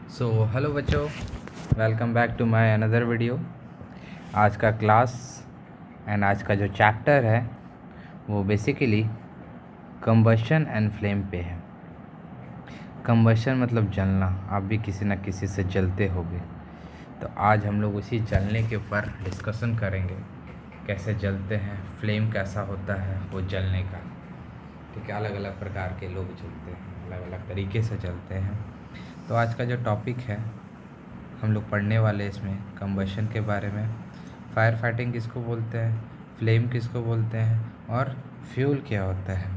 सो hello बच्चों, welcome back to my another video. आज का क्लास एंड आज का जो चैप्टर है वो बेसिकली कंबशन एंड फ्लेम पे है। कंबशन मतलब जलना, आप भी किसी न किसी से जलते होगे। तो आज हम लोग उसी जलने के ऊपर डिस्कशन करेंगे, कैसे जलते हैं, फ्लेम कैसा होता है वो जलने का। ठीक है, अलग अलग प्रकार के लोग जलते हैं, अलग अलग तरीके से जलते हैं। तो आज का जो टॉपिक है हम लोग पढ़ने वाले इसमें कंबशन के बारे में, फायर फाइटिंग किसको बोलते हैं, फ्लेम किसको बोलते हैं और फ्यूल क्या होता है।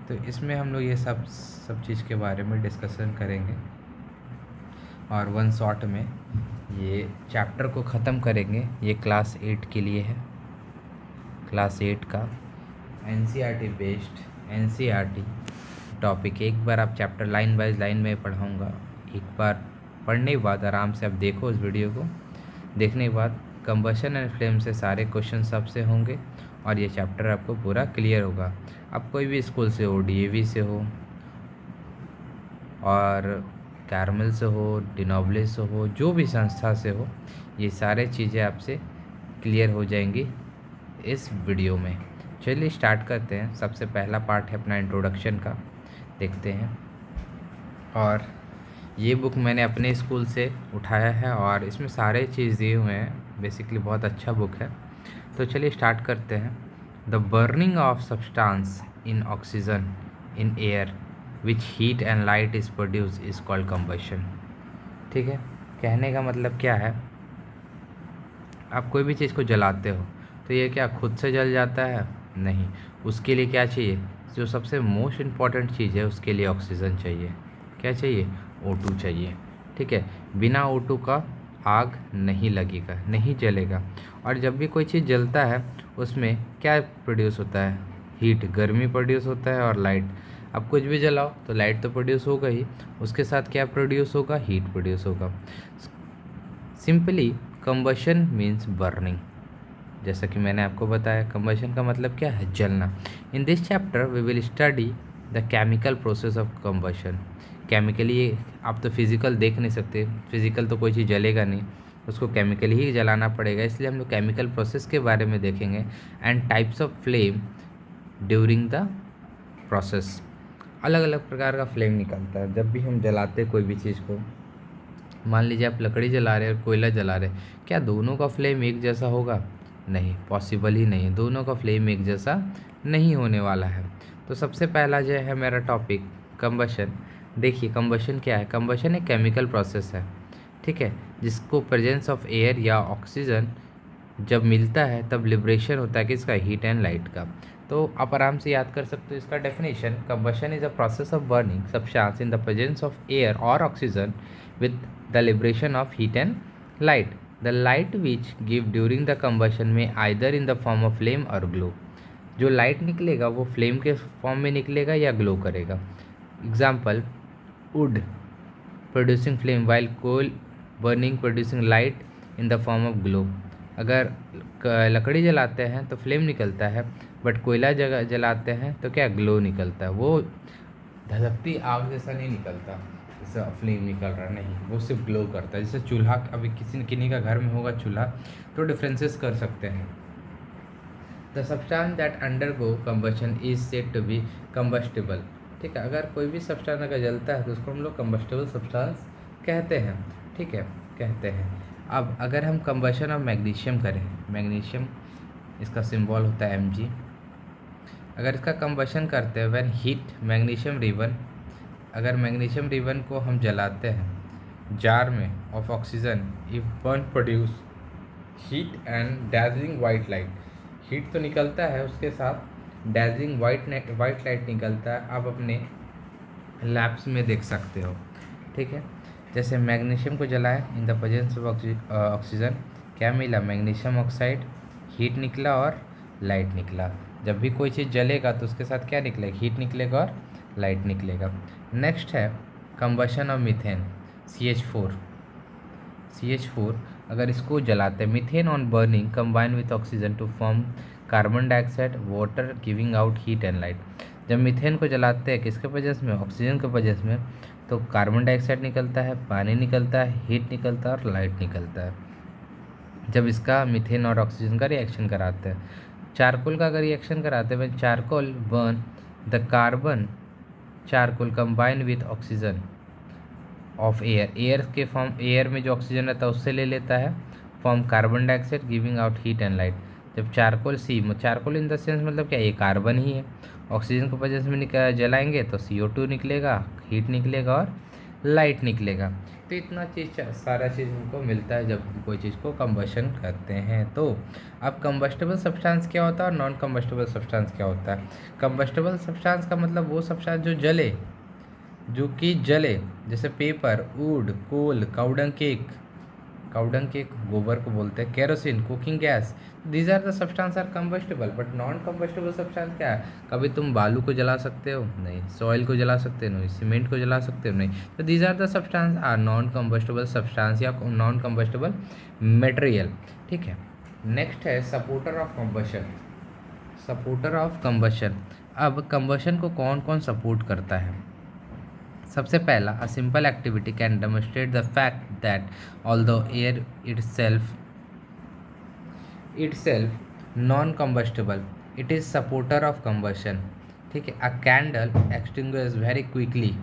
तो इसमें हम लोग ये सब चीज़ के बारे में डिस्कशन करेंगे और वन शॉट में ये चैप्टर को ख़त्म करेंगे। ये क्लास 8 के लिए है, क्लास 8 का NCERT बेस्ड NCERT टॉपिक। एक बार आप चैप्टर लाइन बाय लाइन में पढ़ाऊँगा, एक बार पढ़ने के बाद आराम से आप देखो इस वीडियो को। देखने के बाद कंबशन एंड फ्लेम से सारे क्वेश्चन सबसे होंगे और ये चैप्टर आपको पूरा क्लियर होगा। आप कोई भी स्कूल से हो, DAV से हो और कैरमल से हो, डिनोबले से हो, जो भी संस्था से हो, ये सारे चीज़ें आपसे क्लियर हो जाएंगी इस वीडियो में। चलिए स्टार्ट करते हैं। सबसे पहला पार्ट है अपना इंट्रोडक्शन का, देखते हैं। और ये बुक मैंने अपने स्कूल से उठाया है और इसमें सारे चीज़ दिए हुए हैं। बेसिकली बहुत अच्छा बुक है। तो चलिए स्टार्ट करते हैं। The burning of substance in oxygen in air which heat and light is produce is called combustion. ठीक है, कहने का मतलब क्या है, आप कोई भी चीज़ को जलाते हो तो ये क्या खुद से जल जाता है? नहीं, उसके लिए क्या चाहिए? जो सबसे मोस्ट इम्पॉर्टेंट चीज़ है उसके लिए ऑक्सीजन चाहिए। क्या चाहिए? O2 चाहिए। ठीक है, बिना O2 का आग नहीं लगेगा, नहीं जलेगा। और जब भी कोई चीज़ जलता है उसमें क्या प्रोड्यूस होता है? हीट, गर्मी प्रोड्यूस होता है और लाइट। अब कुछ भी जलाओ तो लाइट तो प्रोड्यूस होगा ही, उसके साथ क्या प्रोड्यूस होगा? हीट प्रोड्यूस होगा। Simply combustion means burning. जैसा कि मैंने आपको बताया, कंबशन का मतलब क्या है? जलना। In this chapter we will study the chemical process of combustion. Chemically आप तो फिज़िकल देख नहीं सकते, फिज़िकल तो कोई चीज़ जलेगा नहीं, उसको केमिकली ही जलाना पड़ेगा। इसलिए हम लोग केमिकल प्रोसेस के बारे में देखेंगे and types of flame during the process. अलग अलग प्रकार का फ्लेम निकलता है जब भी हम जलाते कोई भी चीज़ को। मान लीजिए आप लकड़ी जला रहे हैं और कोयला जला रहे हैं, क्या दोनों का फ्लेम एक जैसा होगा? नहीं, पॉसिबल ही नहीं है, दोनों का फ्लेम एक जैसा नहीं होने वाला है। तो सबसे पहला जो है मेरा टॉपिक कंबशन। देखिए कंबशन क्या है? कंबशन एक केमिकल प्रोसेस है, ठीक है, जिसको प्रेजेंस ऑफ एयर या ऑक्सीजन जब मिलता है तब लिबरेशन होता है किसका? हीट एंड लाइट का। तो आप आराम से याद कर सकते हो इसका definition. Combustion is a process of burning substance in the presence of air और oxygen with the liberation of heat and light. The light which give during the combustion may either in the form of flame or glow. जो light निकलेगा वो flame के form में निकलेगा या glow करेगा। Example, wood producing flame while coal burning producing light in the form of glow. अगर लकड़ी जलाते हैं तो फ्लेम निकलता है, बट कोयला जलाते हैं तो क्या? ग्लो निकलता है। वो धधकती आग जैसा नहीं निकलता जैसा फ्लेम निकल रहा है, नहीं, वो सिर्फ ग्लो करता है। जैसे चूल्हा, अभी किन्हीं का घर में होगा चूल्हा तो डिफरेंसेस कर सकते हैं। The substance that undergo combustion is said to be combustible. ठीक है, अगर कोई भी सब्सटेंस अगर जलता है तो उसको हम लोग कंबस्टिबल सब्सटेंस कहते हैं। ठीक है, कहते हैं। अब अगर हम कंबशन ऑफ मैग्नीशियम करें, मैग्नीशियम इसका सिंबल होता है Mg। अगर इसका कंबशन करते हैं व्हेन हीट मैग्नीशियम रिबन, अगर मैग्नीशियम रिबन को हम जलाते हैं जार में of oxygen, if burn produce heat and dazzling white light. Heat तो निकलता है, उसके साथ डैजलिंग वाइट लाइट निकलता है। आप अपने लैब्स में देख सकते हो। ठीक है, जैसे मैग्नीशियम को जलाएं in the presence of oxygen, क्या मिला? मैग्नीशियम ऑक्साइड, हीट निकला और लाइट निकला। जब भी कोई चीज़ जलेगा तो उसके साथ क्या निकलेगा? हीट निकलेगा और लाइट निकलेगा। नेक्स्ट है कंबशन ऑफ मीथेन, CH4। अगर इसको जलाते हैं, methane on burning combine with oxygen to form carbon dioxide water giving out heat and light. जब मीथेन को जलाते हैं किसके वजह में? ऑक्सीजन के वजह में, तो कार्बन डाइऑक्साइड निकलता है, पानी निकलता है, हीट निकलता है और लाइट निकलता है जब इसका मीथेन और ऑक्सीजन का रिएक्शन कराते हैं। चारकोल का अगर रिएक्शन कराते हैं, charcoal burn the carbon charcoal combine with oxygen of air के फॉर्म, एयर में जो ऑक्सीजन रहता है उससे ले लेता है, form carbon dioxide giving out heat and light. जब charcoal charcoal in the sense मतलब क्या, ये कार्बन ही है, ऑक्सीजन को वजह से जलाएंगे तो CO2 निकलेगा, हीट निकलेगा और लाइट निकलेगा। तो इतना चीज़, सारा चीज़ हमको मिलता है जब कोई चीज़ को कंबशन करते हैं। तो अब कंबस्टेबल सब्सटेंस क्या होता है और नॉन कंबस्टेबल सब्सटेंस क्या होता है। कंबस्टेबल सब्सटेंस का मतलब वो सब्सटेंस जो जले, जो कि जले, जैसे paper, wood, coal, cow dung cake गोबर को बोलते हैं, kerosene, cooking gas, these are the substance are combustible. But non combustible substance क्या है, कभी तुम बालू को जला सकते हो नहीं, सॉइल को जला सकते हो नहीं, सीमेंट को जला सकते हो नहीं। तो these are the substance are non combustible substance या नॉन कंबस्टेबल मटेरियल। ठीक है, नेक्स्ट है supporter of combustion. Supporter of combustion, अब कंबशन को कौन कौन सपोर्ट करता है। सबसे पहला, a simple activity can demonstrate the fact that although air itself non combustible, it is supporter of combustion. ठीक है, a candle extinguish very quickly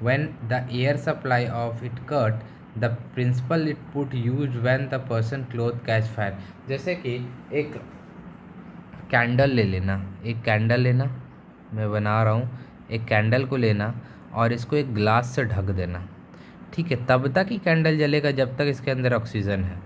when the air supply of it cut the principal it put use when the person cloth catch fire. जैसे कि एक candle ले लेना, एक candle लेना, मैं बना रहा हूँ, एक कैंडल को लेना और इसको एक ग्लास से ढक देना। ठीक है, तब तक ही कैंडल जलेगा जब तक इसके अंदर ऑक्सीजन है,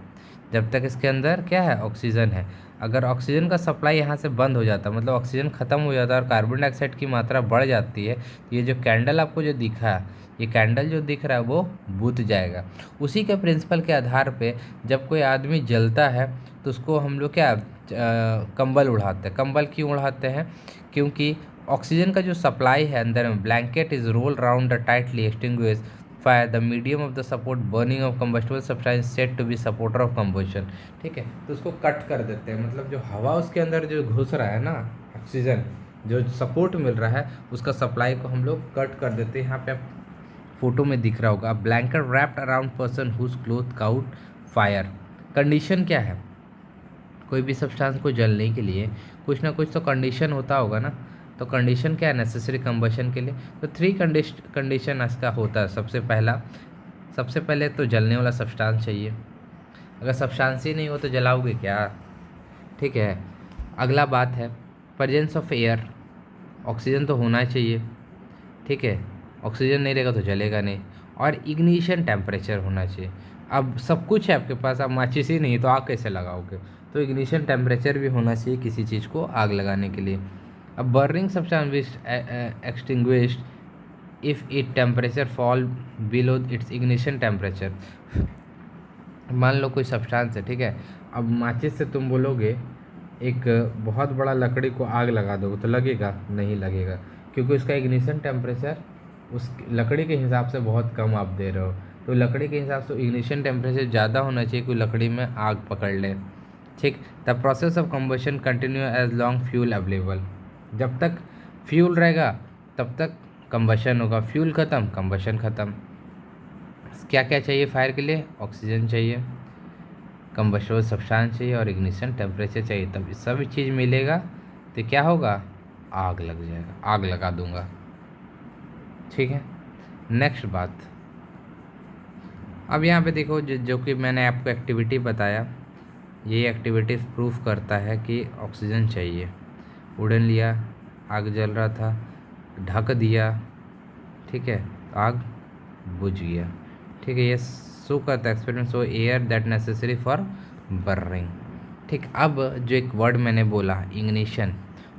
जब तक इसके अंदर क्या है, ऑक्सीजन है। अगर ऑक्सीजन का सप्लाई यहाँ से बंद हो जाता, मतलब ऑक्सीजन ख़त्म हो जाता है और कार्बन डाइऑक्साइड की मात्रा बढ़ जाती है, तो ये जो कैंडल आपको जो दिखा, ये कैंडल जो दिख रहा है वो बुझ जाएगा। उसी के प्रिंसिपल के आधार पे जब कोई आदमी जलता है तो उसको हम लोग क्या, कंबल उड़ाते हैं। कंबल क्यों उड़ाते हैं, क्योंकि ऑक्सीजन का जो सप्लाई है अंदर में, blanket is roll round the tightly extinguish fire the medium of the support burning of combustible substance set to be supporter of combustion. ठीक है, तो उसको कट कर देते हैं, मतलब जो हवा उसके अंदर जो घुस रहा है ना, ऑक्सीजन जो सपोर्ट मिल रहा है, उसका सप्लाई को हम लोग कट कर देते हैं। यहाँ पे आप फोटो में दिख रहा होगा, blanket wrapped around person whose cloth caught fire. Condition क्या है, कोई भी सब्सटेंस को जलने के लिए कुछ ना कुछ तो कंडीशन होता होगा ना। तो कंडीशन क्या है नेसेसरी कंबशन के लिए, तो 3 कंडीशन इसका होता है। सबसे पहले तो जलने वाला सब्सटेंस चाहिए, अगर सब्सटेंस ही नहीं हो तो जलाओगे क्या। ठीक है, अगला बात है प्रेजेंस ऑफ एयर, ऑक्सीजन तो होना चाहिए। ठीक है, ऑक्सीजन नहीं रहेगा तो जलेगा नहीं, और इग्निशन टेम्परेचर होना चाहिए। अब सब कुछ है आपके पास, अब माचिस ही नहीं तो आग कैसे लगाओगे, तो इग्निशन टेम्परेचर भी होना चाहिए किसी चीज़ को आग लगाने के लिए। अब burning substance extinguished if it temperature fall below it's ignition temperature. मान लो कोई सब्सटेंस है, ठीक है, अब माचिस से तुम बोलोगे एक बहुत बड़ा लकड़ी को आग लगा दोगे तो लगेगा, नहीं लगेगा, क्योंकि उसका इग्निशन टेम्परेचर उस लकड़ी के हिसाब से बहुत कम आप दे रहे हो। तो लकड़ी के हिसाब से इग्निशन टेम्परेचर ज़्यादा होना चाहिए, कोई लकड़ी में आग पकड़ ले। ठीक, the process of combustion continue as long fuel available. जब तक फ्यूल रहेगा तब तक कंबशन होगा, फ्यूल ख़त्म कंबशन ख़त्म। क्या क्या चाहिए फायर के लिए, ऑक्सीजन चाहिए, कंबस्टेबल सब्सटेंस चाहिए और इग्निशन टेम्परेचर चाहिए, तब सब चीज़ मिलेगा तो क्या होगा, आग लग जाएगा, आग लगा दूंगा। ठीक है, नेक्स्ट बात, अब यहाँ पे देखो जो कि मैंने आपको एक्टिविटी बताया, ये एक्टिविटी प्रूफ करता है कि ऑक्सीजन चाहिए। वुडन लिया, आग जल रहा था, ढक दिया, ठीक है, आग बुझ गया। ठीक है, ये शो करता है experiment, so air that necessary for burning. ठीक, अब जो एक वर्ड मैंने बोला इग्निशन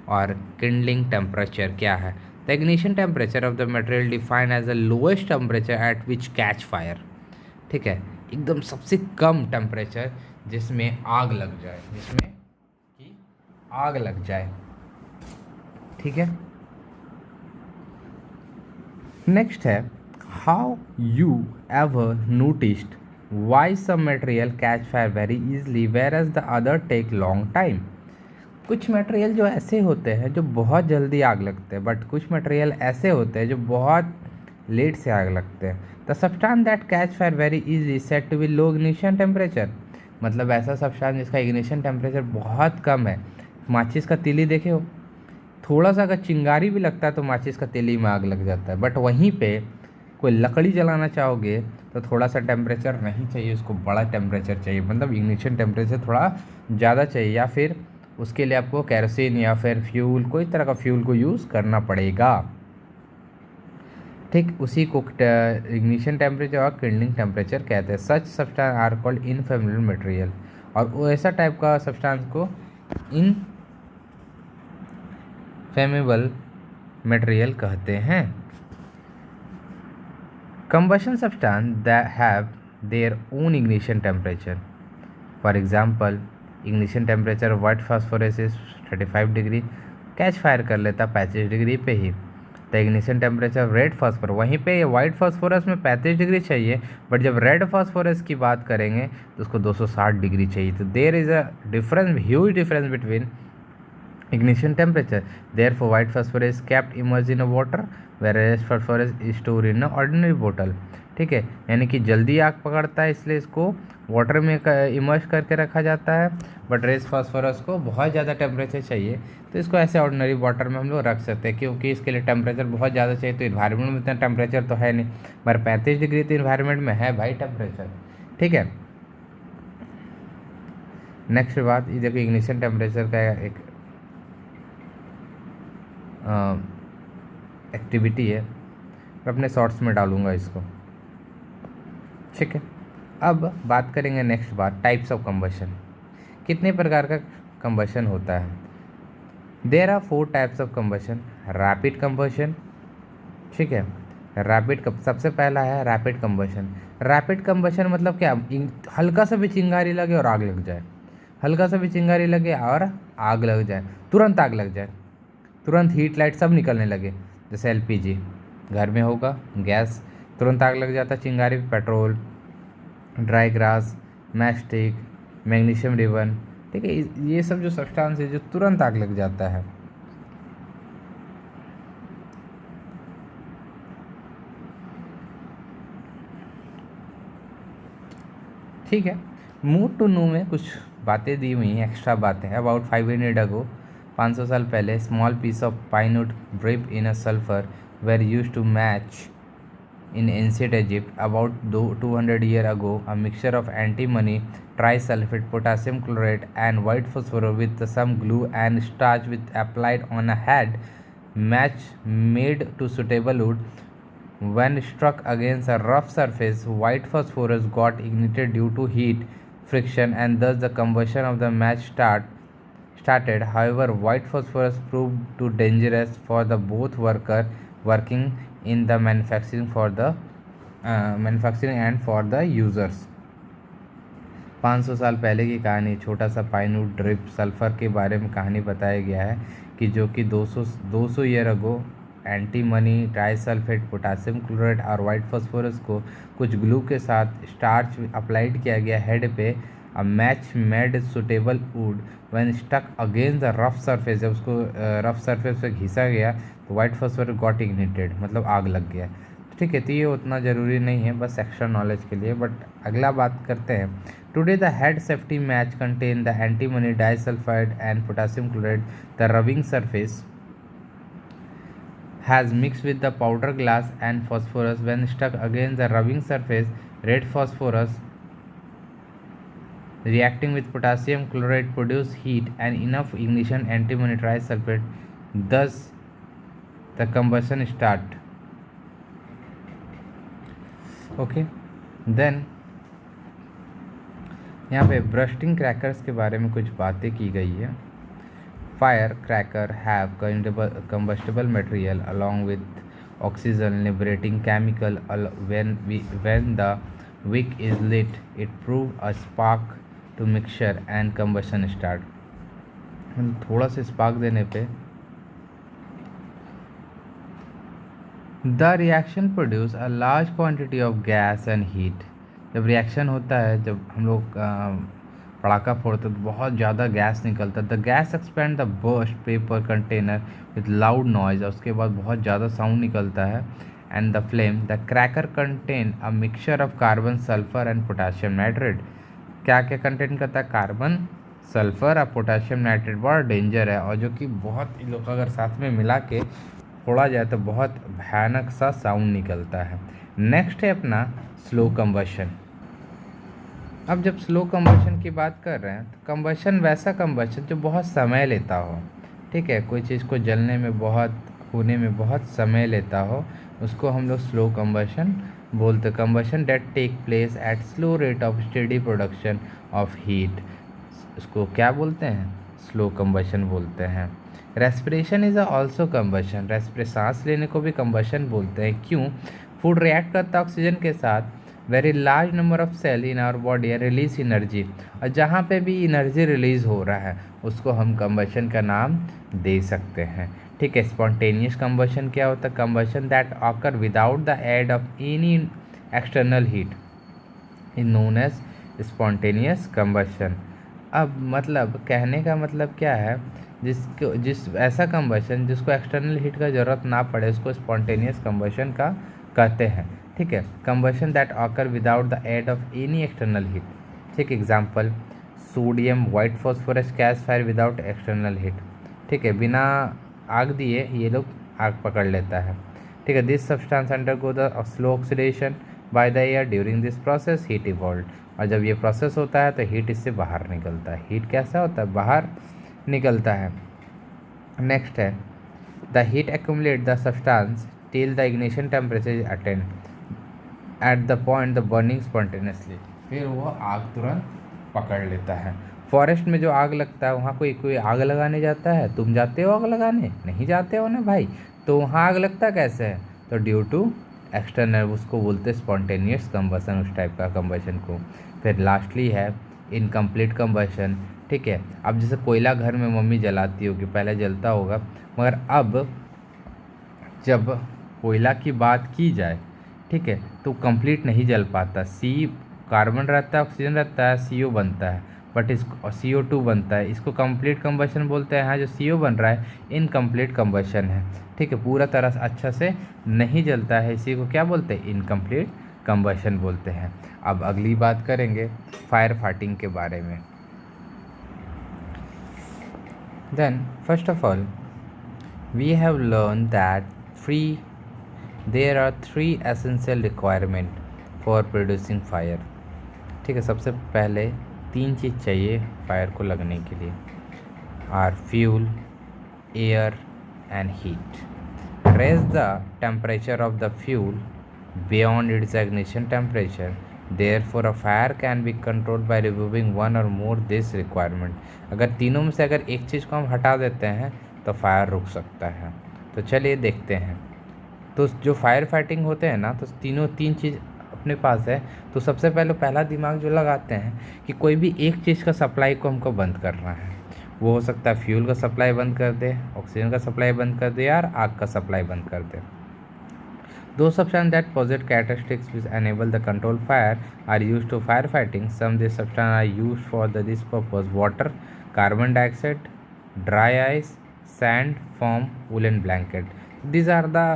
और किंडलिंग टेम्परेचर क्या है, the ignition temperature of the material defined as the lowest temperature at which catch fire. ठीक है, एकदम सबसे कम टेम्परेचर जिसमें आग लग जाए, जिसमें कि आग लग जाए। ठीक है, नेक्स्ट है, how you ever noticed why some material catch fire very easily whereas the other take long time. कुछ मटेरियल जो ऐसे होते हैं जो बहुत जल्दी आग लगते हैं, बट कुछ मटेरियल ऐसे होते हैं जो बहुत लेट से आग लगते हैं। The substance that catch fire very easily said to be low ignition temperature, मतलब ऐसा सब्सटेंस जिसका इग्निशन टेम्परेचर बहुत कम है। माचिस का तीली देखे हो, थोड़ा सा अगर चिंगारी भी लगता है तो माचिस का तीली में आग लग जाता है। बट वहीं पे कोई लकड़ी जलाना चाहोगे तो थोड़ा सा टेम्परेचर नहीं चाहिए, उसको बड़ा टेम्परेचर चाहिए, मतलब इग्निशन टेम्परेचर थोड़ा ज़्यादा चाहिए, या फिर उसके लिए आपको केरोसिन या फिर फ्यूल, कोई तरह का फ्यूल को यूज़ करना पड़ेगा। ठीक उसी को इग्निशन टेम्परेचर और किंडलिंग टेम्परेचर कहते हैं। Such substance are called inflammable material, और वो ऐसा टाइप का सब्सटेंस को इनफ्लेमेबल मटेरियल कहते हैं। Combustion substances that have their own ignition temperature. For example, ignition temperature of white phosphorus is 35 degree, catch fire कर लेता 35 डिग्री पे ही। The ignition temperature red phosphorus, वहीं पे वाइट फास्फोरस में 35 डिग्री चाहिए, बट जब रेड फास्फोरस की बात करेंगे तो उसको 260 डिग्री चाहिए। तो there is a difference, huge difference between ignition temperature. Therefore, white phosphorus is kept immersed in a water, whereas phosphorus is stored in an ordinary bottle. ठीक है, यानी कि जल्दी आग पकड़ता है इसलिए इसको वाटर में इमर्स करके रखा जाता है, बट रेस फास्फोरस को बहुत ज़्यादा टेम्परेचर चाहिए तो इसको ऐसे ऑर्डिनरी वाटर में हम लोग रख सकते हैं, क्योंकि इसके लिए टेम्परेचर बहुत ज़्यादा चाहिए। तो इन्वायरमेंट में इतना टेम्परेचर तो है नहीं, पर 35 डिग्री तो इन्वायरमेंट में है भाई टेम्परेचर। ठीक है, नेक्स्ट बात ये देखो, इग्निशन टेम्परेचर का एक एक्टिविटी है, मैं अपने शॉर्ट्स में डालूंगा इसको। ठीक है, अब बात करेंगे नेक्स्ट बात, टाइप्स ऑफ कंबशन। कितने प्रकार का कंबशन होता है? There are 4 types of combustion. Rapid combustion, ठीक है, सबसे पहला है रैपिड कंबशन। रैपिड कंबशन मतलब क्या, हल्का सा भी चिंगारी लगे और आग लग जाए, हल्का सा भी चिंगारी लगे और आग लग जाए, तुरंत आग लग जाए, तुरंत हीट लाइट सब निकलने लगे। जैसे एलपीजी घर में होगा, गैस, तुरंत आग लग जाता, चिंगारी, petrol, dry grass, mastic, magnesium ribbon. ठीक है, ये सब जो सब्सटेंस है जो तुरंत आग लग जाता है। ठीक है, मूव टू नो में कुछ बातें दी हुई हैं, एक्स्ट्रा बातें। अबाउट 500 अगो, 500 साल पहले, small piece of pine wood drip in a sulphur were use to match in ancient Egypt. About 200 years ago, a mixture of antimony, trisulfate, potassium chlorate, and white phosphorus with some glue and starch with applied on a head match made to suitable wood. When struck against a rough surface, white phosphorus got ignited due to heat, friction, and thus the combustion of the match started. However, white phosphorus proved too dangerous for the both working in the manufacturing and for the users. 500 साल पहले की कहानी, छोटा सा pine wood drip sulphur के बारे में कहानी बताया गया है कि जो कि 200 year ago antimony, trisulphate, potassium chloride और वाइट फास्फोरस को कुछ ग्लू के साथ स्टार्च अप्लाइड किया गया हेड पे। A match made suitable wood when stuck against the rough surface, जब उसको रफ सरफेस पे घिसा गया तो वाइट फास्फोरस गॉट इग्निटेड, मतलब आग लग गया। ठीक है, तो ये उतना ज़रूरी नहीं है, बस एक्स्ट्रा नॉलेज के लिए। बट अगला बात करते हैं। Today the head safety match contain the antimony, disulphide and potassium chloride. The rubbing surface has mixed with the powder glass and phosphorus. When stuck against the rubbing surface, red phosphorus reacting with potassium chloride produce heat and enough ignition antimony trisulfate. Thus, the combustion start. Okay, then यहाँ पे bursting crackers के बारे में कुछ बातें की गई है। Firecracker have combustible material along with oxygen liberating chemical. When the wick is lit, it proves a spark to mixture and combustion start. थोड़ा सा स्पार्क देने पे the reaction produce a large quantity of gas and heat. जब reaction होता है, जब हम लोग पटाखा फोड़ते तो बहुत ज़्यादा गैस निकलता है। The gas expand the burst paper container with loud noise, और उसके बाद बहुत ज़्यादा साउंड निकलता है। and the flame. The cracker contain a mixture of carbon, sulfur and potassium nitrate. क्या क्या कंटेंट करता है? कार्बन, सल्फर और पोटाशियम नाइट्रेट। बहुत डेंजर है और जो कि बहुत इन लोग अगर साथ में मिला के फोड़ा जाए तो बहुत भयानक सा साउंड निकलता है। नेक्स्ट है अपना स्लो कंबशन। अब जब स्लो कंबशन की बात कर रहे हैं तो कंबशन वैसा कंबशन जो बहुत समय लेता हो, ठीक है, कोई चीज़ को जलने में होने में बहुत समय लेता हो, उसको हम लोग स्लो कंबशन बोलते। Combustion that take place at slow rate of steady production of heat, उसको क्या बोलते हैं? स्लो कंबशन बोलते हैं। रेस्पिरेशन इज़ ऑल्सो कंबशन, सांस लेने को भी कंबशन बोलते हैं। क्यों? फूड रिएक्ट करता है ऑक्सीजन के साथ, very large number of cell in our body and release energy, और जहाँ पे भी एनर्जी रिलीज हो रहा है उसको हम कंबशन का नाम दे सकते हैं, ठीक है। स्पॉन्टेनियस कंबशन क्या होता है? Combustion that occur without the aid of any external heat is known as spontaneous combustion. अब मतलब कहने का मतलब क्या है? जिस ऐसा कंबशन जिसको एक्सटर्नल हीट का ज़रूरत ना पड़े उसको स्पॉन्टेनियस कंबशन का कहते हैं, ठीक है। Combustion that occur without the aid of any external heat, ठीक। Example sodium white phosphorus catch fire without external heat, ठीक है, बिना आग दिए ये लोग आग पकड़ लेता है, ठीक है। This substance undergo the slow oxidation by the air, during this process heat evolve, और जब ये प्रोसेस होता है तो हीट इससे बाहर निकलता है। हीट कैसा होता है? बाहर निकलता है। नेक्स्ट है the heat accumulate the substance till the ignition temperature is attend at the point the burning spontaneously, फिर वो आग तुरंत पकड़ लेता है। फॉरेस्ट में जो आग लगता है वहाँ कोई आग लगाने जाता है? तुम जाते हो आग लगाने? नहीं जाते हो ना भाई। तो वहाँ आग लगता कैसे है? तो ड्यू टू एक्सटर्नल, उसको बोलते हैं स्पॉन्टेनियस कंबशन, उस टाइप का कंबशन को। फिर लास्टली है इनकम्प्लीट कंबशन, ठीक है। अब जैसे कोयला घर में मम्मी जलाती होगी, पहले जलता होगा, मगर अब जब कोयला की बात की जाए, ठीक है, तो कंप्लीट नहीं जल पाता। कार्बन रहता है, ऑक्सीजन रहता है, CO बनता है, बट इस CO2 बनता है, इसको कंप्लीट कंबशन बोलते हैं। यहाँ जो CO बन रहा है इनकम्प्लीट कंबशन है, ठीक है, पूरा तरह से अच्छा से नहीं जलता है, इसी को क्या बोलते हैं? इनकम्प्लीट कंबशन बोलते हैं। अब अगली बात करेंगे फायर फाइटिंग के बारे में। Then first of all we have learn that there are 3 essential requirement for producing fire, ठीक है। सबसे पहले 3 चीज़ चाहिए फायर को लगने के लिए, are fuel, air and heat. Raise the temperature of the fuel beyond its ignition temperature, therefore a fire can be controlled by removing one or more this requirement। अगर तीनों में से अगर एक चीज़ को हम हटा देते हैं तो फायर रुक सकता है। तो चलिए देखते हैं। तो जो फायर फाइटिंग होते हैं ना, तो तीन चीज़ अपने पास है। तो सबसे पहला दिमाग जो लगाते हैं कि कोई भी एक चीज़ का सप्लाई को हमको बंद करना है। वो हो सकता है फ्यूल का सप्लाई बंद कर दे, ऑक्सीजन का सप्लाई बंद कर दे, यार आग का सप्लाई बंद कर दे। Those substances that possess characteristics which enable the control fire are used to firefighting. Some of these substances are used for this purpose: water, carbon dioxide, dry ice, sand, foam, woolen blanket. These are the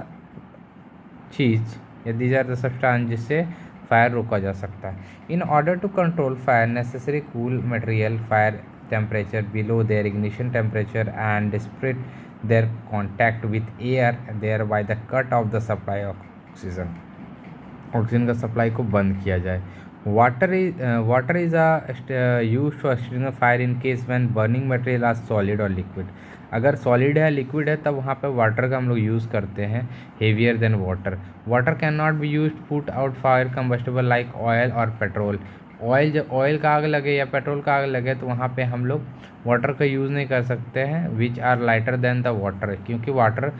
चीज़ या these are the substances जिससे fire रोका जा सकता है। In order to control fire, necessary cool material fire temperature below their ignition temperature and spread their contact with air, thereby the cut off the supply of oxygen का supply को बंद किया जाए। Water is use for extinguishing fire in case when burning material are solid और liquid. अगर solid है, liquid है, तब वहाँ पे वाटर का हम लोग यूज़ करते हैं, heavier than water. Water can not be use put out fire combustible like oil और पेट्रोल। जब ऑयल का आग लगे या पेट्रोल का आग लगे तो वहाँ पे हम लोग वाटर का यूज़ नहीं कर सकते हैं, which are lighter than the water, क्योंकि वाटर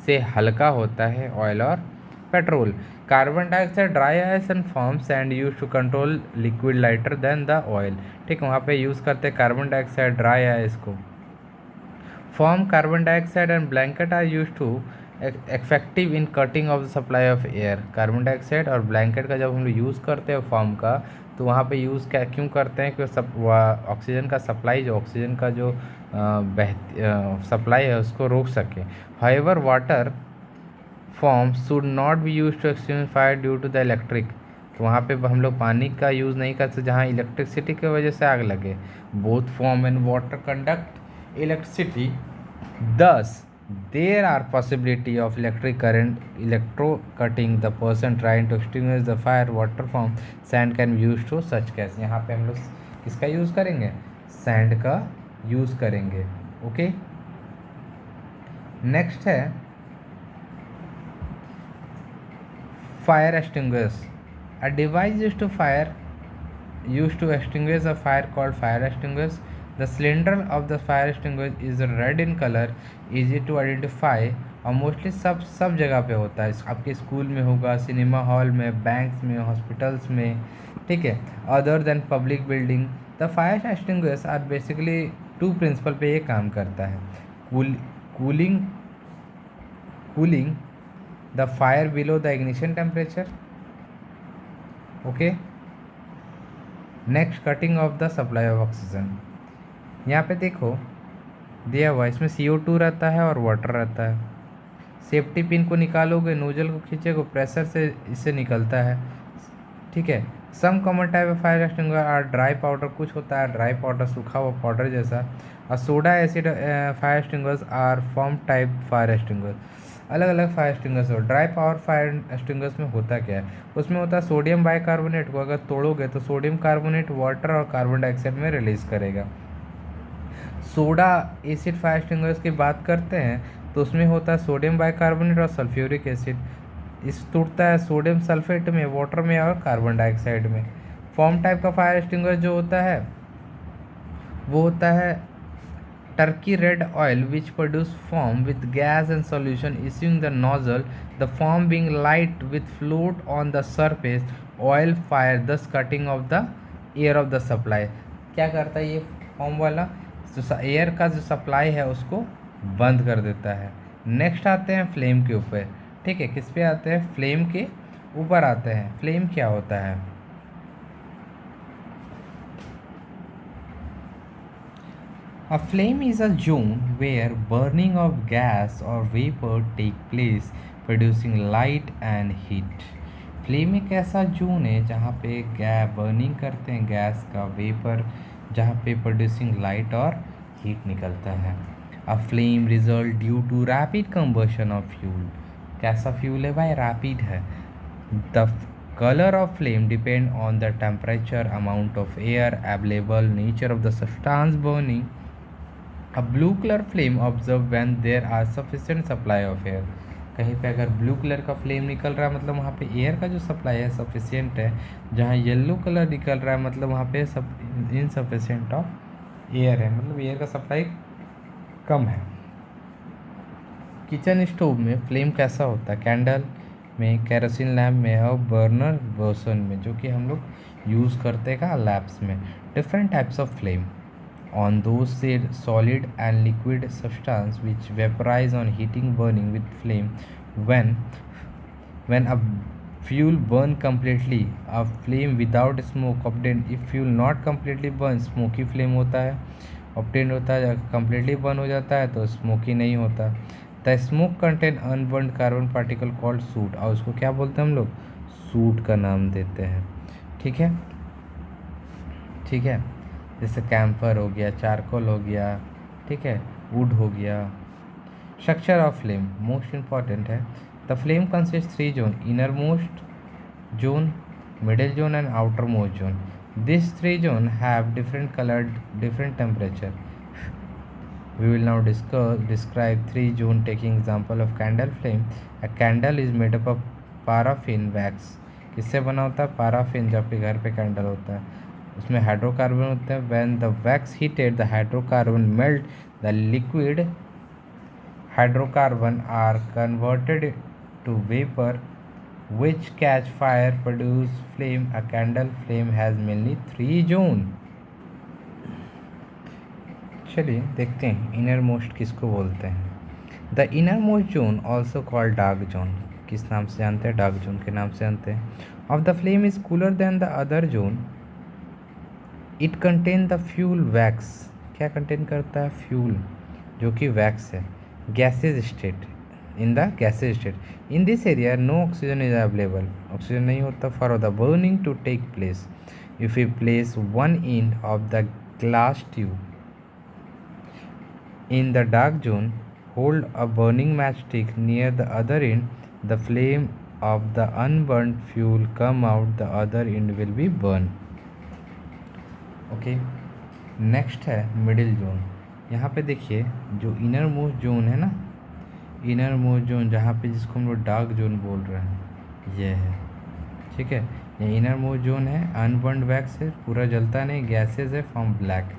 से हल्का होता है ऑयल और petrol. Carbon dioxide, dry ice and form sand use to control liquid lighter than the oil, ठीक है। वहाँ पे यूज़ करते हैं कार्बन डाइऑक्साइड, ड्राई आइस को। Form, carbon dioxide and blanket are use to effective in cutting off the supply of air. Carbon dioxide और blanket का जब हम लोग यूज़ करते हैं फॉर्म का, तो वहाँ पे यूज़ क्यों करते हैं कि ऑक्सीजन का सप्लाई, जो ऑक्सीजन का जो सप्लाई है उसको रोक सके। However water form should not be use to extinguish fire due to the electric. तो वहाँ पे हम लोग पानी का यूज़ नहीं कर सकते जहाँ इलेक्ट्रिसिटी की वजह से आग लगे। Both form and water conduct electricity, thus there are possibility of electric current electrocuting the person trying to extinguish the fire. Water from sand can be used to such case। यहाँ पे हम लोग किसका यूज़ करेंगे? Sand का use करेंगे। Okay, next है fire extinguish. A device used to extinguish a fire called fire extinguisher. The cylinder of the fire extinguisher is red in color, easy to identify और मोस्टली सब जगह पे होता है। आपके स्कूल में होगा, सिनेमा हॉल में, बैंक्स में, हॉस्पिटल्स में, ठीक है। Other than public building, the fire extinguisher are basically two principle पे ये काम करता है। Cooling the fire below the ignition temperature. Okay, next cutting off the supply of oxygen. यहाँ पे देखो दिया हुआ, इसमें CO2 रहता है और वाटर रहता है। सेफ्टी पिन को निकालोगे, नोजल को खींचोगे, प्रेशर से इससे निकलता है, ठीक है। Some common type of fire extinguisher are dry powder, कुछ होता है ड्राई पाउडर, सूखा हुआ पाउडर जैसा। और soda acid fire extinguisher are foam type fire extinguisher. अलग अलग fire extinguisher. Dry powder fire extinguisher में होता क्या है? उसमें होता है सोडियम बाइकार्बोनेट को अगर तोड़ोगे तो सोडियम कार्बोनेट वाटर और कार्बन डाइऑक्साइड में रिलीज करेगा। सोडा एसिड फायर एक्सटिंग्विशर की बात करते हैं तो उसमें होता है सोडियम बाइकार्बोनेट और सल्फ्यूरिक एसिड। इस टूटता है सोडियम सल्फेट में, वाटर में और कार्बन डाइऑक्साइड में। फॉर्म टाइप का फायर एक्सटिंग्विशर जो होता है वो होता है turkey red oil which produce foam with gas and solution issuing the nozzle, the foam being light with float on the surface, oil fire thus cutting of the air of the supply। क्या करता है ये form वाला? जो air का जो supply है उसको बंद कर देता है। नेक्स्ट आते हैं फ्लेम के ऊपर, ठीक है। किस पे आते हैं? फ्लेम के ऊपर आते हैं। फ्लेम क्या होता है? A flame is a zone where burning of gas or vapor take place, producing light and heat। Flame एक ऐसा जोन है जहाँ पे बर्निंग करते हैं गैस का, वेपर, जहाँ पे प्रोड्यूसिंग लाइट और हीट निकलता है। A flame result due to rapid combustion of fuel. कैसा फ्यूल है भाई? रैपिड है। The color of flame depend on the temperature, amount of air available, nature of the substance burning। A blue color flame observe when there are sufficient supply of air। कहीं पे अगर blue colour का flame निकल रहा है मतलब वहाँ पे एयर का जो सप्लाई है सफिशिएंट है। जहाँ येलो कलर निकल रहा है मतलब वहाँ पे सब इनसफिशिएंट ऑफ एयर है, मतलब एयर का सप्लाई कम है। किचन स्टोव में फ्लेम कैसा होता है? कैंडल में, केरोसिन लैम्प में और बर्नर बर्सन में, जो कि हम लोग यूज़ करते हैं लैब्स में। Different types of flame on those said solid and liquid substance which vaporize on heating, burning with flame। when a fuel burn completely, a flame without smoke obtained। if fuel not completely burn, smoky flame होता है, obtained होता है। completely burn हो जाता है तो smoky नहीं होता। the smoke contain unburned carbon particle called soot। और उसको क्या बोलते हैं हम लोग? सूट का नाम देते हैं, ठीक है, ठीक है। जैसे कैम्फर हो गया, चारकोल हो गया, ठीक है, वुड हो गया। Structure of flame most important है। The flame consist 3 zone, inner most zone, middle zone and outer most zone. This 3 zone have different colour, different temperature. We will now describe 3 zone taking example of candle flame. A candle is made up of paraffin wax. किससे बना होता है? Paraffin. जो आपके घर पे candle होता है उसमें हाइड्रोकार्बन होते हैं। When the wax heated the hydrocarbon melt, the liquid hydrocarbon are converted to vapour which catch fire, produce flame. A candle flame has mainly 3 zone. चलिए देखते हैं इनर मोस्ट किसको बोलते हैं। The inner most zone also called dark zone. किस नाम से जानते हैं? डार्क जोन के नाम से जानते हैं। Of the flame is cooler than the other zone. It contain the fuel wax. क्या कंटेन करता है? फ्यूल, जो कि वैक्स है। Gaseous state, in the gaseous state. In this area no oxygen is available. Oxygen नहीं होता for the burning to take place. If you place one end of the glass tube in the dark zone, hold a burning matchstick near the other end. The flame of the unburned fuel come out, the other end will be burned. Okay, next है middle zone. यहाँ पे देखिए जो inner most zone है ना, inner most zone जहाँ पे जिसको हम लोग डार्क जोन बोल रहे हैं, ये है. ठीक है, ये इनर मोस्ट जोन है. अनबर्न्ड वैक्स है, पूरा जलता नहीं, गैसेज है, फ्रॉम ब्लैक,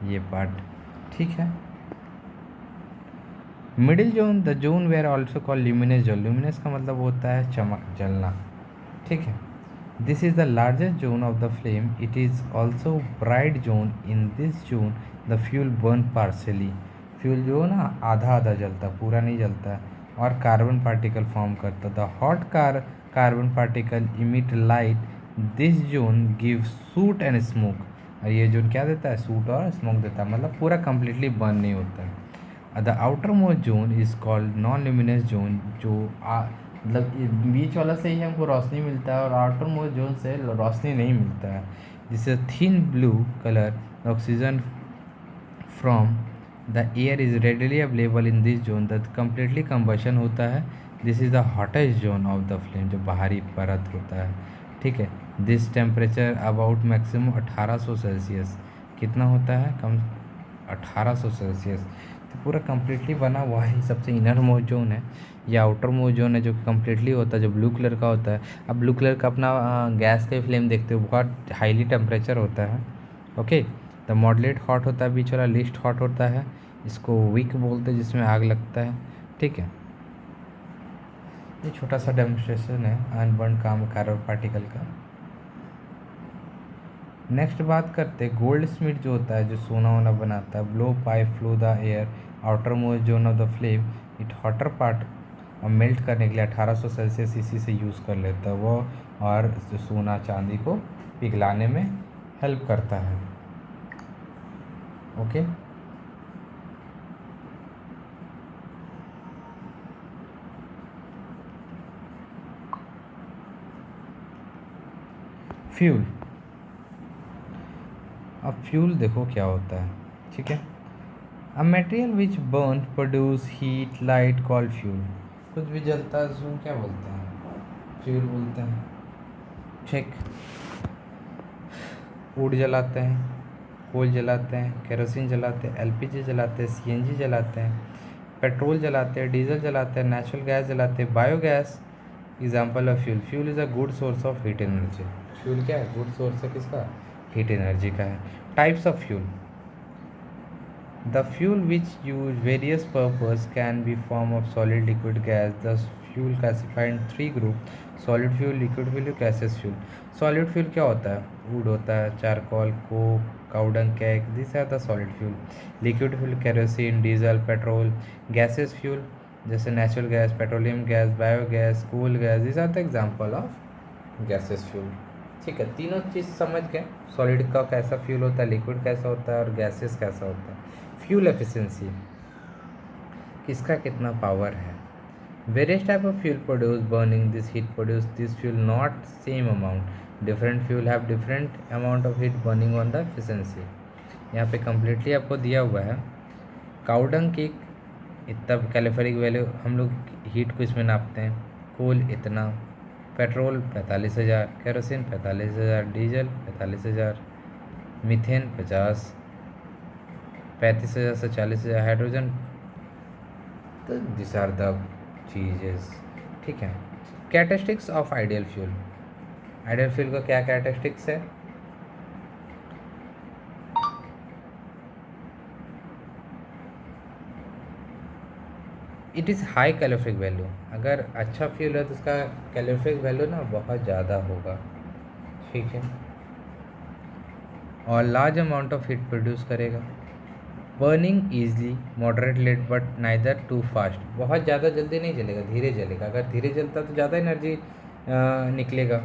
ये पार्ट. ठीक है. Middle zone, the zone where also call luminous zone. Luminous का मतलब होता है चमक, जलना. ठीक है. This is the largest zone of the flame. It is also bright zone. In this zone the fuel burn partially. Fuel जो ना आधा आधा जलता, पूरा नहीं जलता, और कार्बन पार्टिकल फॉर्म करता. The hot carbon particle emit light. This zone give soot and smoke. और ये जोन क्या देता है? सूट और स्मोक देता है, मतलब पूरा कम्प्लीटली बर्न नहीं होता है. The outer most zone is called non luminous zone. जो मतलब बीच वाला से ही हमको रोशनी मिलता है और आउटर मोस्ट जोन से रोशनी नहीं मिलता है. This is thin blue colour. Oxygen from the air is readily available in this zone. The completely combustion होता है. This is the hottest zone of the flame, जो बाहरी परत होता है. ठीक है. This temperature about maximum 1800 Celsius. कितना होता है? कम 1800 सेल्सियस. तो पूरा कम्प्लीटली बना हुआ है. सबसे इनर मोस्ट जोन है, या आउटर मोस्ट जोन है, जो कम्प्लीटली होता है, जो ब्लू कलर का होता है. अब ब्लू कलर का अपना गैस का फ्लेम देखते हो, बहुत हाईली टेम्परेचर होता है. ओके. द मॉडरेट हॉट होता है, बीच वाला लिस्ट हॉट होता है. इसको विक बोलते हैं, जिसमें आग लगता है. ठीक है. ये छोटा सा डेमोन्स्ट्रेशन है अनबर्न कार्बन पार्टिकल का. नेक्स्ट बात करते हैं गोल्ड स्मिथ जो होता है, जो सोना वोना बनाता है. Blow pipe flow the air outer most zone of the flame. It hotter part और मेल्ट करने के लिए 1800 सेल्सियस इसी से यूज़ कर लेता है वो, और जो सोना चांदी को पिघलाने में हेल्प करता है. ओके. फ्यूल. अब फ्यूल देखो क्या होता है. ठीक है. A material which burn produce heat light called fuel. कुछ भी जलता है उसको क्या बोलते हैं? फ्यूल बोलते हैं. ठीक. वुड जलाते हैं, कोल जलाते हैं, केरोसिन जलाते हैं, एलपीजी जलाते हैं, सीएनजी जलाते हैं, पेट्रोल जलाते हैं, डीजल जलाते हैं, नेचुरल गैस जलाते हैं, biogas. Example of fuel. Fuel is a good source of heat energy. Fuel क्या है? गुड सोर्स है किसका? हीट एनर्जी का है. Types of fuel. The fuel which use various purpose can be form of solid, liquid, gas. The fuel classified in 3 group: solid fuel, liquid fuel, gaseous fuel. Solid fuel क्या होता है? Would होता है, charcoal, Coke, cow dung cake. These are the solid fuel. Liquid fuel kerosene, diesel, petrol. Gaseous fuel जैसे natural gas, petroleum gas, biogas, cool gas. These are the example of gaseous fuel. ठीक है. तीनों चीज़ समझ गए. Solid का कैसा fuel होता है, लिक्विड कैसा होता है, और गैसेस कैसा होता है. फ्यूल एफिशिएंसी, किसका कितना पावर है. Various type of fuel produce burning this heat produce this fuel not same amount. Different fuel have different amount of heat burning on the efficiency. यहाँ पे कम्प्लीटली आपको दिया हुआ है. काउडंग की इतना कैलोरीफिक वैल्यू, हम लोग हीट को इसमें नापते हैं. कोल इतना, पेट्रोल 45,000, केरोसिन 45,000, डीजल 45,000, मीथेन 50, 35,000 से 40,000, हाइड्रोजन. तो दिस आर द चीजेस. ठीक है. Characteristics of ideal fuel. Ideal fuel का क्या कैरेक्टरिस्टिक्स है? It is high calorific value. अगर अच्छा फ्यूल है तो उसका कैलोरीफिक वैल्यू ना बहुत ज़्यादा होगा. ठीक है. और large amount of heat produce करेगा. Burning easily, moderate late but neither too fast. बहुत ज़्यादा जल्दी नहीं जलेगा, धीरे जलेगा. अगर धीरे जलता तो ज़्यादा एनर्जी निकलेगा.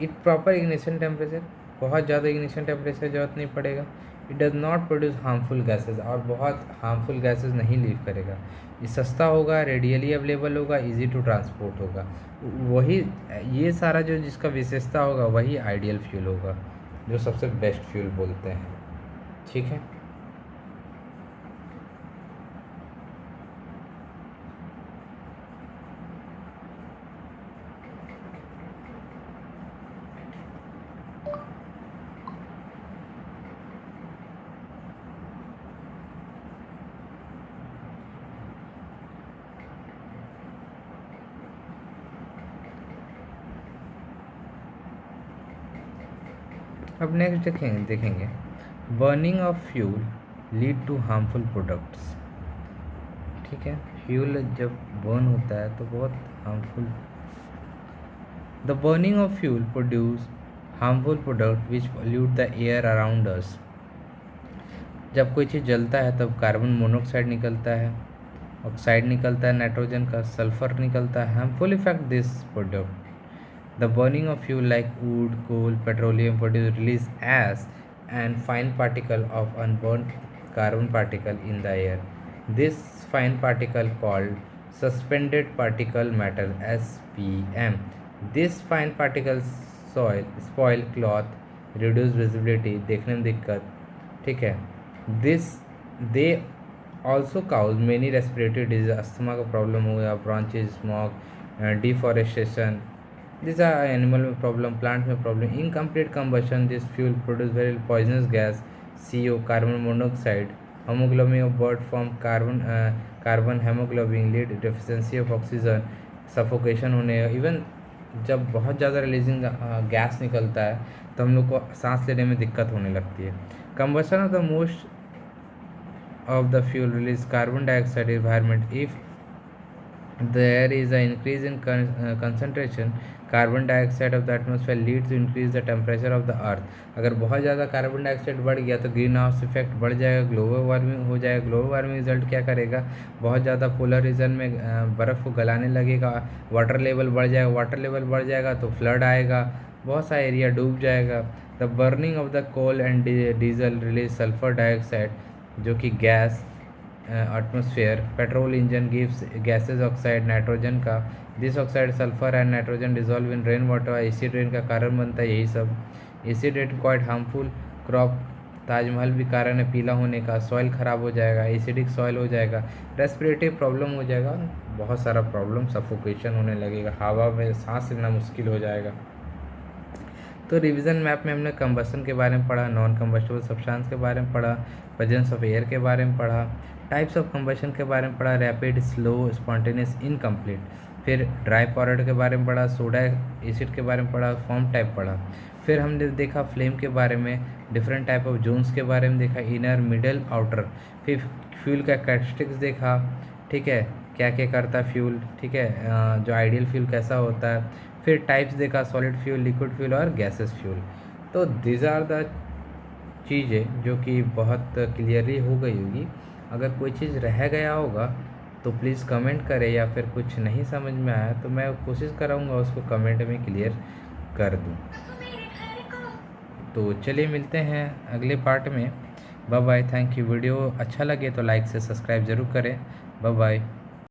इट प्रॉपर इग्निशन टेम्परेचर, बहुत ज़्यादा इग्निशन टेम्परेचर जरूरत नहीं पड़ेगा. It does not produce harmful gases, और बहुत हार्मफुल गैसेज नहीं लीव करेगा। ये सस्ता होगा, रेडियली अवेलेबल होगा, इजी टू ट्रांसपोर्ट होगा। वही ये सारा जो जिसका विशेषता होगा वही आइडियल फ्यूल होगा, जो सबसे बेस्ट फ्यूल बोलते हैं। ठीक है, अब नेक्स्ट देखेंगे burning of fuel lead to harmful products. ठीक है, फ्यूल जब बर्न होता है तो बहुत harmful, the burning of fuel produce harmful product which pollute the air around us. जब कोई चीज़ जलता है तब कार्बन मोनोऑक्साइड निकलता है, ऑक्साइड निकलता है नाइट्रोजन का, सल्फर निकलता है। Harmful effect this product, the burning of fuel like wood, coal, petroleum produce release ash and fine particle of unburned carbon particle in the air. This fine particle called suspended particle matter SPM. This fine particles spoil cloth, reduce visibility, देखने में दिक्कत। ठीक है, this they also cause many respiratory disease, asthma का problem हो गया, branches, smog, deforestation. These are animal में problem, plant में problem. Incomplete combustion this fuel produce very poisonous gas CO, carbon monoxide, haemoglobin of bird form, carbon haemoglobin, lead deficiency of oxygen, suffocation होने। Even जब बहुत ज़्यादा releasing gas निकलता है तो हम लोग को सांस लेने में दिक्कत होने लगती है। Combustion of the most of the fuel release carbon dioxide environment. If there is an increase in concentration carbon dioxide of the atmosphere lead to increase the temperature of the earth. अगर बहुत ज़्यादा carbon dioxide बढ़ गया तो green house effect बढ़ जाएगा, global warming हो जाएगा। ग्लोबल वार्मिंग रिजल्ट क्या करेगा, बहुत ज़्यादा पोलर रीजन में बर्फ़ को गलाने लगेगा, वाटर लेवल बढ़ जाएगा, वाटर लेवल बढ़ जाएगा तो फ्लड आएगा, बहुत सा एरिया डूब जाएगा। The burning of the coal and diesel release sulphur dioxide जो कि gas atmosphere. Petrol engine gives gases oxide nitrogen का, this oxide sulphur and nitrogen dissolve in rain water, acid rain का कारण बनता है। यही सब acid rain quite harmful crop, Taj Mahal भी कारण है पीला होने का। सॉइल ख़राब हो जाएगा, एसिडिक सॉइल हो जाएगा, रेस्पिरेटरी प्रॉब्लम हो जाएगा, बहुत सारा प्रॉब्लम, सफोकेशन होने लगेगा, हवा में सांस लेना मुश्किल हो जाएगा। तो रिवीजन मैप में हमने कंबशन के बारे में पढ़ा, नॉन कंबस्टेबल सब्सटेंस के बारे में पढ़ा, प्रेजेंस ऑफ एयर के बारे में पढ़ा, टाइप्स ऑफ कंबशन के बारे में पढ़ा, रैपिड, स्लो, स्पॉन्टेनियस, इनकम्प्लीट। फिर ड्राई पाउडर के बारे में पढ़ा, सोडा एसिड के बारे में पढ़ा, फॉर्म टाइप पढ़ा। फिर हमने देखा फ्लेम के बारे में, डिफरेंट टाइप ऑफ जोन्स के बारे में देखा, इनर, मिडल, आउटर। फिर फ्यूल का कैरेक्टरिस्टिक्स देखा, ठीक है, क्या क्या करता है फ्यूल, ठीक है, जो आइडियल फ्यूल कैसा होता है। फिर टाइप्स देखा, सॉलिड फ्यूल, लिक्विड फ्यूल और गैसेस फ्यूल। तो दिज आर द चीज़ें जो कि बहुत क्लियरली हो गई होगी। अगर कोई चीज़ रह गया होगा तो प्लीज़ कमेंट करें, या फिर कुछ नहीं समझ में आया तो मैं कोशिश कराऊंगा उसको कमेंट में क्लियर कर दूं। तो चलिए मिलते हैं अगले पार्ट में। Bye bye, thank you. Video अच्छा लगे तो लाइक से सब्सक्राइब ज़रूर करें। Bye bye.